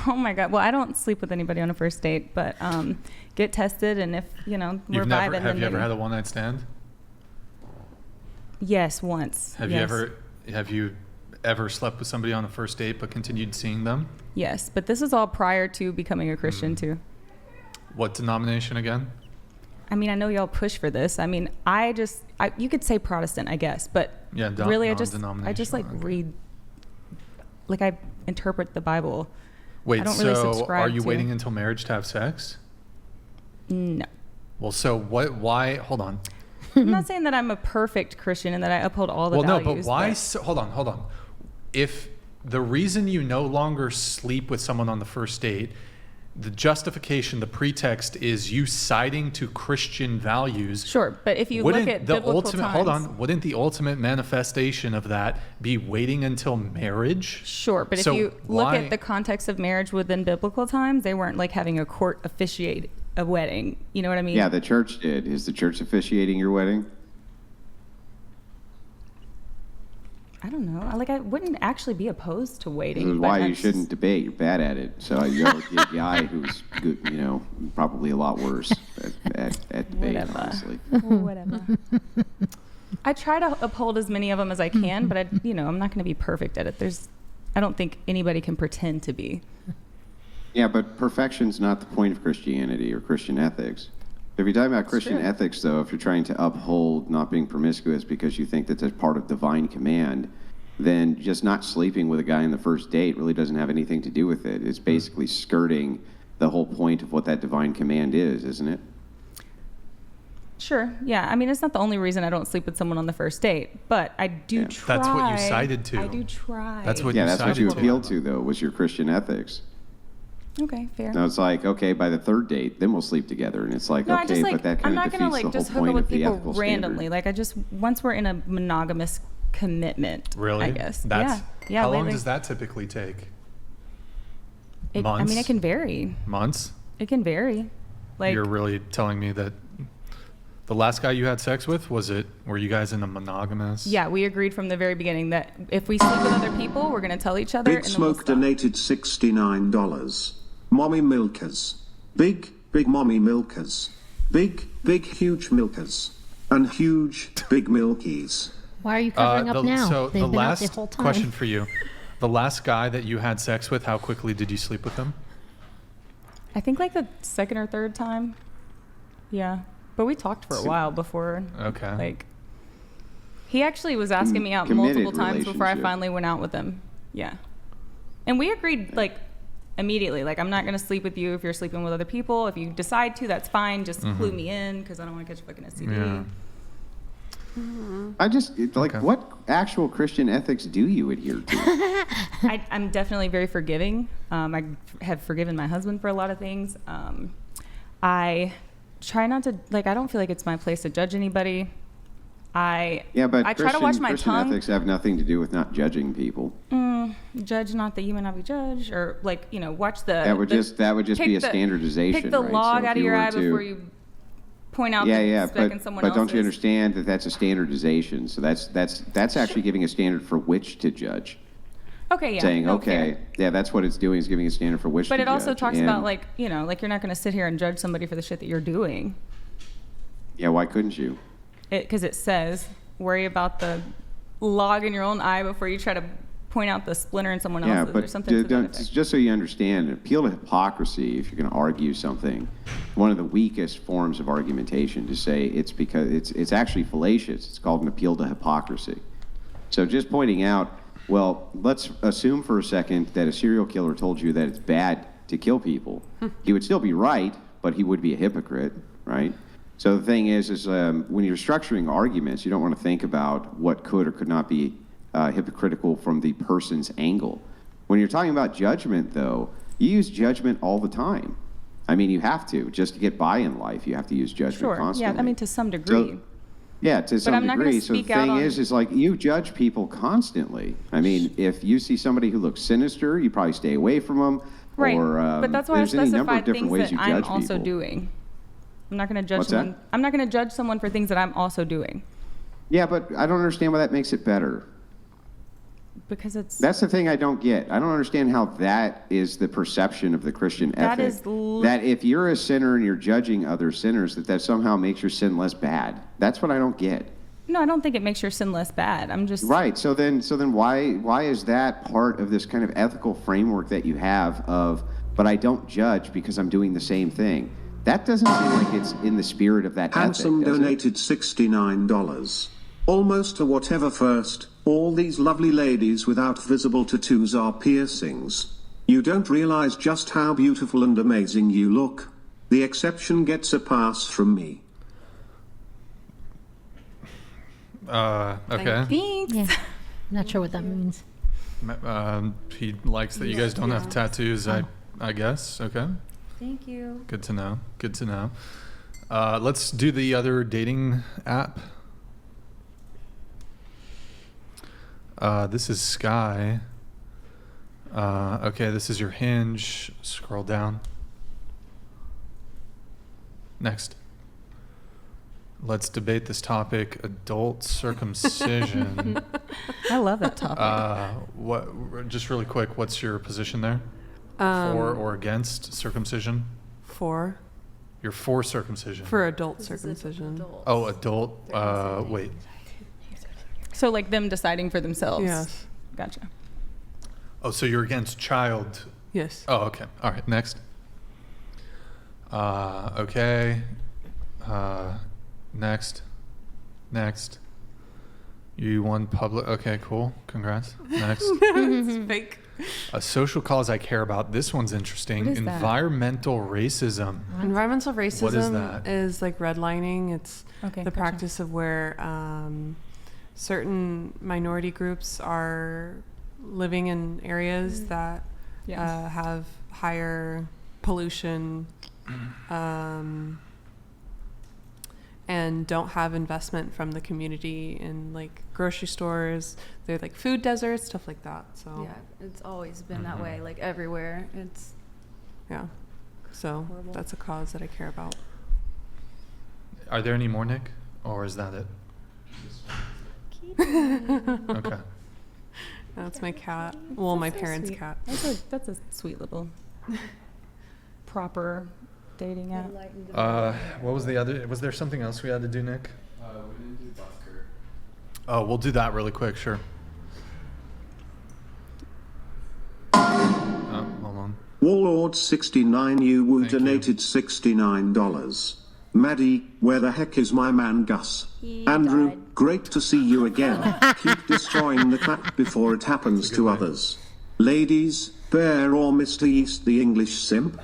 Oh my God. Well, I don't sleep with anybody on a first date, but get tested, and if we're vibing. Have you ever had a one-night stand? Yes, once. Have you ever slept with somebody on a first date but continued seeing them? Yes, but this is all prior to becoming a Christian too. What denomination again? I mean, I know y'all push for this. I mean, you could say Protestant, I guess, but Yeah, really, I just non-denominational, okay. read, like I interpret the Bible. Wait, I don't really so subscribe are you to- waiting until marriage to have sex? No. Well, so why, hold on. I'm not saying that I'm a perfect Christian and that I uphold all the values. No, but why, hold on. If the reason you no longer sleep with someone on the first date, the justification, the pretext is you citing to Christian values. Sure, but if you look at biblical times, wouldn't the ultimate manifestation of that be waiting until marriage? Sure, but So if you look why- at the context of marriage within biblical times, they weren't like having a court officiate a wedding. You know what I mean? Yeah, the church did. Is the church officiating your wedding? I don't know. I wouldn't actually be opposed to waiting. This is but why I you just- shouldn't debate. You're bad at it. So you go with the guy who's good, probably a lot worse at debate, Whatever. honestly. Whatever. I try to uphold as many of them as I can, but I'm not going to be perfect at it. I don't think anybody can pretend to be. Yeah, but perfection's not the point of Christianity or Christian ethics. If you're talking about Christian true. ethics, though, if you're trying to uphold not being promiscuous because you think that that's part of divine command, then just not sleeping with a guy on the first date really doesn't have anything to do with it. It's basically skirting the whole point of what that divine command is, isn't it? Sure. Yeah. I mean, it's not the only reason I don't sleep with someone on the first date, but I do Yeah. try. That's what you cited to. I do try. That's what Yeah, you that's what cited you to. appealed to, though, was your Christian ethics. Okay, fair. Now it's like, okay, by the third date, then we'll sleep together. And it's like, No, I okay, just but that I'm kind of not gonna defeats the just whole hook up point with of the people ethical randomly. standard. Once we're in a monogamous commitment. Really? I guess. Yeah. Yeah. How long lately- does that typically take? I Months? mean, it can vary. Months? It can vary. You're really telling me that the last guy you had sex with, were you guys in a monogamous? Yeah, we agreed from the very beginning that if we sleep with other people, we're going to tell each other. Big and then we'll Smoke stop. donated $69. Mommy milkers. Big mommy milkers. Big huge milkers. And huge big milkies. Why are you covering up now? So They've the been out the last whole time. question for you. The last guy that you had sex with, how quickly did you sleep with him? I think like the second or third time. Yeah. But we talked for a while before. Okay. He actually was asking me out Committed multiple times before I relationship. finally went out with him. Yeah. And we agreed immediately. I'm not going to sleep with you if you're sleeping with other people. If you decide to, that's fine. Just clue me in because I don't want to catch a fucking STD. Yeah. What actual Christian ethics do you adhere to? I'm definitely very forgiving. I have forgiven my husband for a lot of things. I try not to, I don't feel like it's my place to judge anybody. Yeah, but I try to watch my Christian tongue. ethics have nothing to do with not judging people. Judge not that you may not be judged, or watch the. That would just pick be a the- standardization. Pick the right? log So if out of you your were eye to- before you point out Yeah, the speck in someone but else's. don't you understand that that's a standardization? So that's actually giving a standard for which to judge. Okay, yeah. Saying, no, okay, fair. yeah, that's what it's doing, is giving a standard for which But to it also judge. talks And- about you're not going to sit here and judge somebody for the shit that you're doing. Yeah, why couldn't you? Because it says worry about the log in your own eye before you try to point out the splinter in someone Yeah, else's or but something. to that effect. just so you understand, an appeal to hypocrisy, if you're going to argue something, one of the weakest forms of argumentation to say it's because it's actually fallacious. It's called an appeal to hypocrisy. So just pointing out, well, let's assume for a second that a serial killer told you that it's bad to kill people. He would still be right, but he would be a hypocrite, right? So the thing is when you're structuring arguments, you don't want to think about what could or could not be hypocritical from the person's angle. When you're talking about judgment, though, you use judgment all the time. I mean, you have to. Just to get by in life, you have to use judgment Sure. constantly. Yeah, I mean, to some degree. Yeah, to some I'm not gonna degree. So the speak out thing on- is you judge people constantly. I mean, if you see somebody who looks sinister, you probably stay away from them. Right. Or, But that's why I there's any number specified of different things ways that you I'm judge also people. doing. I'm not going to judge What's that? someone. I'm not going to judge someone for things that I'm also doing. Yeah, but I don't understand why that makes it better. Because it's That's the thing I don't get. I don't understand how that is the perception of the Christian That ethic. is That if you're a sinner and you're judging other sinners, that somehow makes your sin less bad. That's what I don't get. no, I don't think it makes your sin less bad. I'm just Right. So then why is that part of this kind of ethical framework that you have of, but I don't judge because I'm doing the same thing? That doesn't seem like it's in the spirit of that Handsome ethic, does it? donated $69. Almost a whatever first. All these lovely ladies without visible tattoos are piercings. You don't realize just how beautiful and amazing you look. The exception gets a pass from me. Okay. Thanks. Yeah. Not sure what that means. He likes that you guys don't have tattoos, I guess. Okay. Thank you. Good to know. Good to know. Let's do the other dating app. This is Sky. Okay, this is your Hinge. Scroll down. Next. Let's debate this topic: adult circumcision. I love that topic. What? Just really quick, what's your position there? For or against circumcision? For You're for circumcision. adult circumcision. Oh, adult. Wait. So like them deciding for themselves. Yes. Gotcha. Oh, so you're against child. Yes. Oh, okay. All right. Next. Okay. Next. Next. You won public. Okay, cool. Congrats. Next. It's fake. A social cause I care about. This one's interesting. What is that? Environmental racism. Environmental racism that? is like redlining. It's Okay, the gotcha. practice of where certain minority groups are living in areas that Yeah. have higher pollution and don't have investment from the community in like grocery stores. They're like food deserts, stuff like that. So Yeah, it's always been that way, like everywhere. It's yeah. So Horrible. that's a cause that I care about. Are there any more, Nick? Or is that it? Okay. That's my cat. Well, my so parents' sweet. cat. That's a sweet little proper dating app. What was the other? Was there something else we had to do, Nick? We didn't do Busker. Oh, we'll do that really quick. Sure. Hold on. Warlord69 you woo Thank you. donated $69. Maddie, where the heck is my man Gus? He Andrew, died. great to see you again. Keep destroying the clap before it happens That's a to good others. Ladies, Bear or Mr. East the English simp?